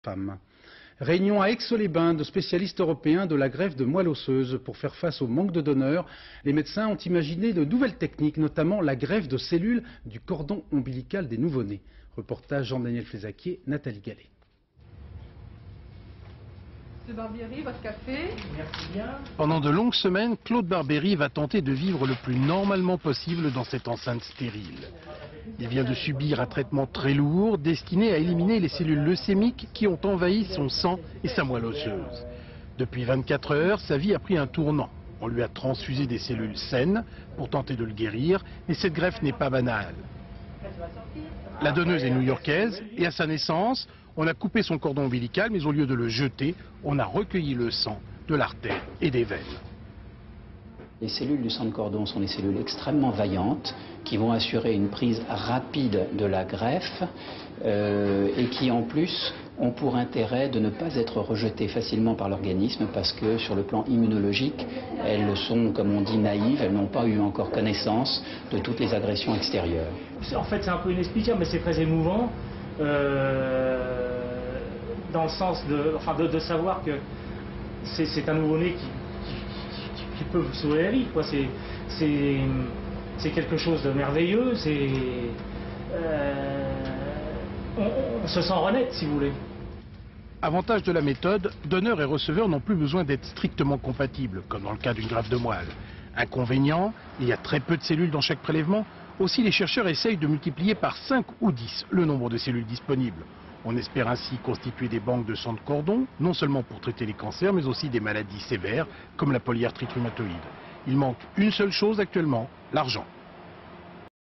femmes. Réunion à Aix-les-Bains de spécialistes européens de la greffe de moelle osseuse. Pour faire face au manque de donneurs, les médecins ont imaginé de nouvelles techniques, notamment la greffe de cellules du cordon ombilical des nouveau-nés. Reportage Jean-Daniel Flézaquier, Nathalie Gallet. Monsieur Barbieri, votre café. Merci bien. Pendant de longues semaines, Claude Barbieri va tenter de vivre le plus normalement possible dans cette enceinte stérile. Il vient de subir un traitement très lourd destiné à éliminer les cellules leucémiques qui ont envahi son sang et sa moelle osseuse. Depuis 24 heures, sa vie a pris un tournant. On lui a transfusé des cellules saines pour tenter de le guérir, mais cette greffe n'est pas banale. La donneuse est new-yorkaise et à sa naissance, on a coupé son cordon ombilical, mais au lieu de le jeter, on a recueilli le sang de l'artère et des veines. Les cellules du sang de cordon sont des cellules extrêmement vaillantes qui vont assurer une prise rapide de la greffe et qui en plus ont pour intérêt de ne pas être rejetées facilement par l'organisme parce que sur le plan immunologique, elles sont, comme on dit, naïves, elles n'ont pas eu encore connaissance de toutes les agressions extérieures. En fait, c'est un peu inexplicable, mais c'est très émouvant. Dans le sens de savoir que c'est un nouveau-né qui peut vous sauver la vie, quoi. C'est quelque chose de merveilleux, on se sent renaître, si vous voulez. Avantage de la méthode, donneur et receveur n'ont plus besoin d'être strictement compatibles, comme dans le cas d'une greffe de moelle. Inconvénient, il y a très peu de cellules dans chaque prélèvement. Aussi, les chercheurs essayent de multiplier par 5 ou 10 le nombre de cellules disponibles. On espère ainsi constituer des banques de sang de cordon, non seulement pour traiter les cancers, mais aussi des maladies sévères, comme la polyarthrite rhumatoïde. Il manque une seule chose actuellement, l'argent.